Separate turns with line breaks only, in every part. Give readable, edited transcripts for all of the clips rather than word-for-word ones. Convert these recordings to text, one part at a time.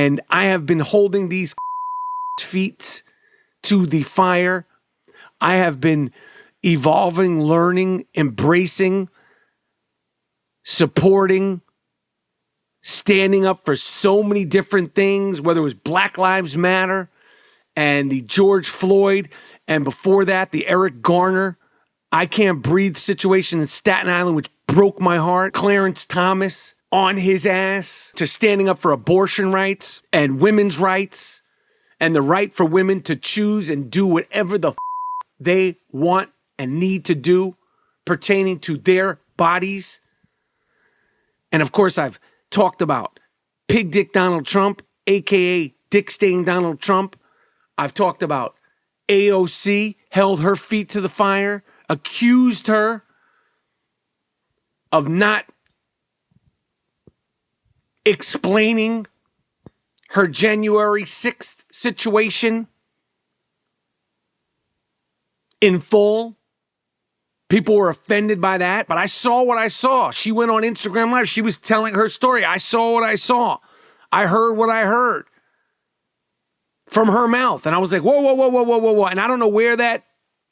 And I have been holding these feet to the fire. I have been evolving, learning, embracing, supporting, standing up for so many different things, whether it was Black Lives Matter and the George Floyd, and before that, the Eric Garner, I Can't Breathe situation in Staten Island, which broke my heart. Clarence Thomas on his ass, to standing up for abortion rights and women's rights and the right for women to choose and do whatever the they want and need to do pertaining to their bodies. And of course, I've talked about Pig Dick Donald Trump, aka Dick Stain Donald Trump. I've talked about AOC, held her feet to the fire, accused her of not explaining her January 6th situation in full. People were offended by that, but I saw what I saw. She went on Instagram Live. She was telling her story. I saw what I saw. I heard what I heard from her mouth. And I was like, whoa, whoa, whoa, whoa, whoa, whoa, whoa. And I don't know where that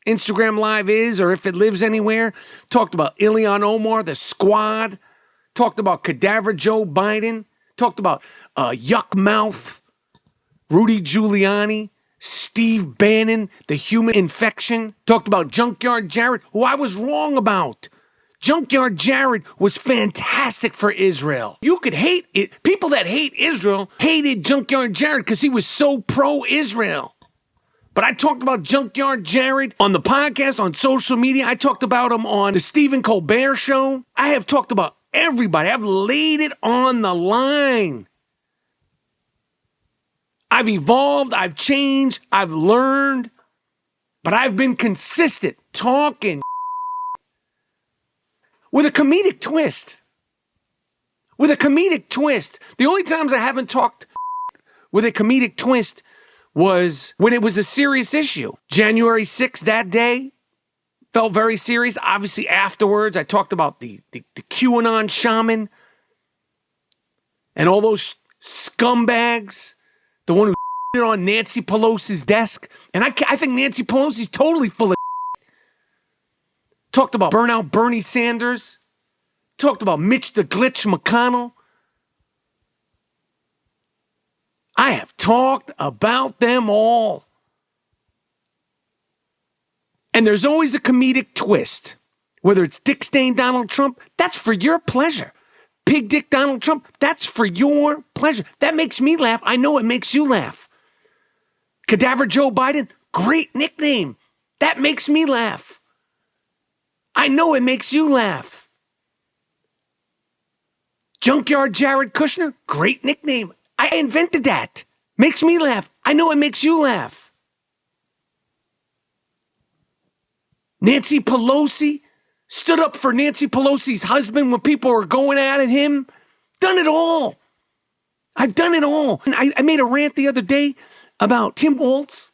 Instagram Live is or if it lives anywhere. Talked about Ilhan Omar, the squad. Talked about Cadaver Joe Biden. Talked about Yuck Mouth, Rudy Giuliani, Steve Bannon, the human infection. Talked about Junkyard Jared, who I was wrong about. Junkyard Jared was fantastic for Israel. You could hate it. People that hate Israel hated Junkyard Jared because he was so pro-Israel. But I talked about Junkyard Jared on the podcast, on social media. I talked about him on the Stephen Colbert Show. I have talked about everybody. I've laid it on the line. I've evolved, I've changed, I've learned, but I've been consistent, talking with a comedic twist. With a comedic twist. The only times I haven't talked with a comedic twist was when it was a serious issue. January 6th, that day, felt very serious. Obviously, afterwards, I talked about the QAnon shaman and all those scumbags. The one who on Nancy Pelosi's desk. And I think Nancy Pelosi's totally full of Talked about burnout Bernie Sanders. Talked about Mitch the Glitch McConnell. I have talked about them all. And there's always a comedic twist. Whether it's Dick Stain Donald Trump, that's for your pleasure. Pig Dick Donald Trump, that's for your pleasure. That makes me laugh. I know it makes you laugh. Cadaver Joe Biden, great nickname. That makes me laugh. I know it makes you laugh. Junkyard Jared Kushner, great nickname. I invented that. Makes me laugh. I know it makes you laugh. Nancy Pelosi, stood up for Nancy Pelosi's husband when people were going at him. Done it all. I've done it all. I made a rant the other day about Tim Walz,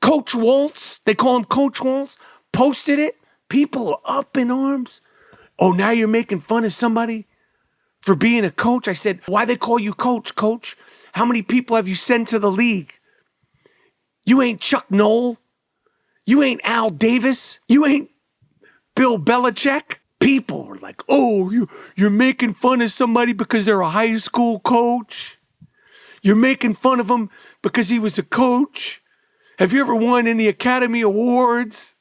Coach Walz. They call him Coach Walz. Posted it. People are up in arms. Oh, now you're making fun of somebody for being a coach? I said, why they call you coach? How many people have you sent to the league? You ain't Chuck Noll. You ain't Al Davis. You ain't Bill Belichick. People were like, oh, you're making fun of somebody because they're a high school coach. You're making fun of him because he was a coach. Have you ever won any Academy Awards?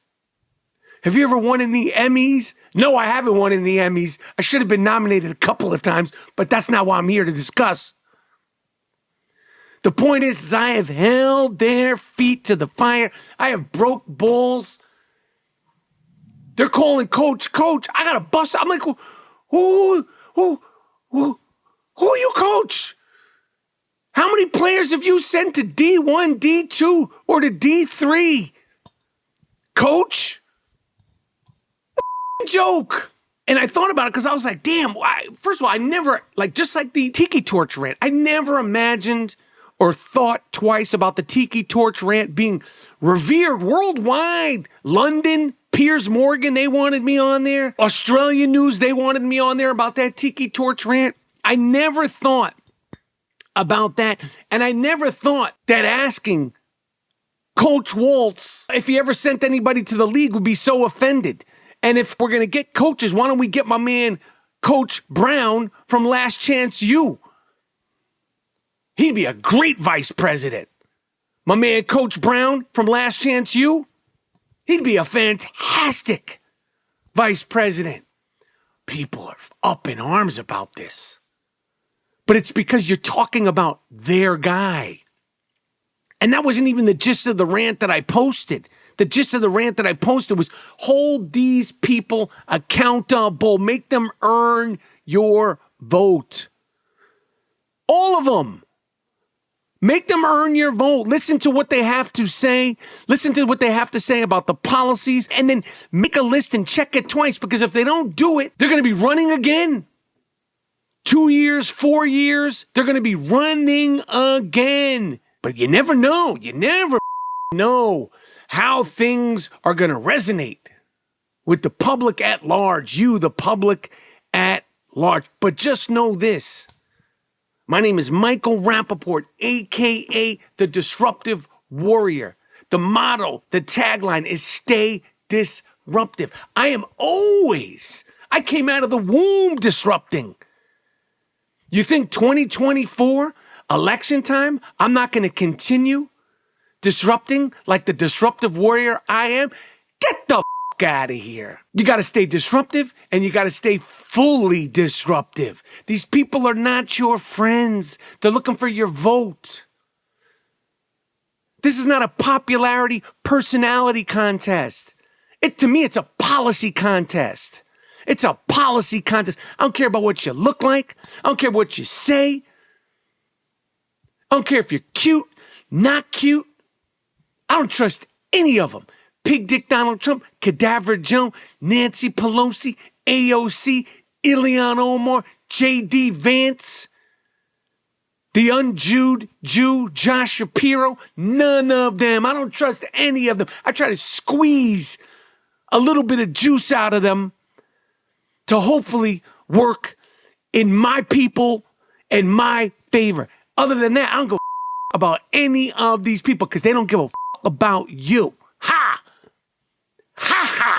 Have you ever won any Emmys? No, I haven't won any Emmys. I should have been nominated a couple of times, but that's not what I'm here to discuss. The point is I have held their feet to the fire. I have broke balls. They're calling coach. I got to bust. I'm like, who are you, coach? How many players have you sent to D1, D2, or to D3? Coach? Joke. And I thought about it because I was like, damn, first of all, I never, just like the Tiki Torch rant, I never imagined or thought twice about the Tiki Torch rant being revered worldwide. London, Piers Morgan, they wanted me on there. Australian News, they wanted me on there about that Tiki Torch rant. I never thought about that. And I never thought that asking Coach Walz if he ever sent anybody to the league would be so offended. And if we're going to get coaches, why don't we get my man Coach Brown from Last Chance U? He'd be a great vice president. My man Coach Brown from Last Chance U, he'd be a fantastic vice president. People are up in arms about this. But it's because you're talking about their guy. And that wasn't even the gist of the rant that I posted. The gist of the rant that I posted was hold these people accountable. Make them earn your vote. All of them. Make them earn your vote. Listen to what they have to say. Listen to what they have to say about the policies. And then make a list and check it twice. Because if they don't do it, they're going to be running again. 2 years, 4 years, they're going to be running again. But you never know. You never know how things are going to resonate with the public at large. You, the public at large. But just know this. My name is Michael Rapaport, a.k.a. the Disruptive Warrior. The motto, the tagline is stay disruptive. I came out of the womb disrupting. You think 2024, election time, I'm not going to continue disrupting like the disruptive warrior I am? Get the out of here. You got to stay disruptive and you got to stay fully disruptive. These people are not your friends. They're looking for your vote. This is not a popularity personality contest. To me, it's a policy contest. It's a policy contest. I don't care about what you look like. I don't care what you say. I don't care if you're cute, not cute. I don't trust any of them. Pig Dick Donald Trump, Cadaver Joe, Nancy Pelosi, AOC, Ilhan Omar, J.D. Vance, the unjewed Jew, Josh Shapiro, none of them. I don't trust any of them. I try to squeeze a little bit of juice out of them to hopefully work in my people and my favor. Other than that, I don't give a about any of these people because they don't give a about you. Ha! Ha ha!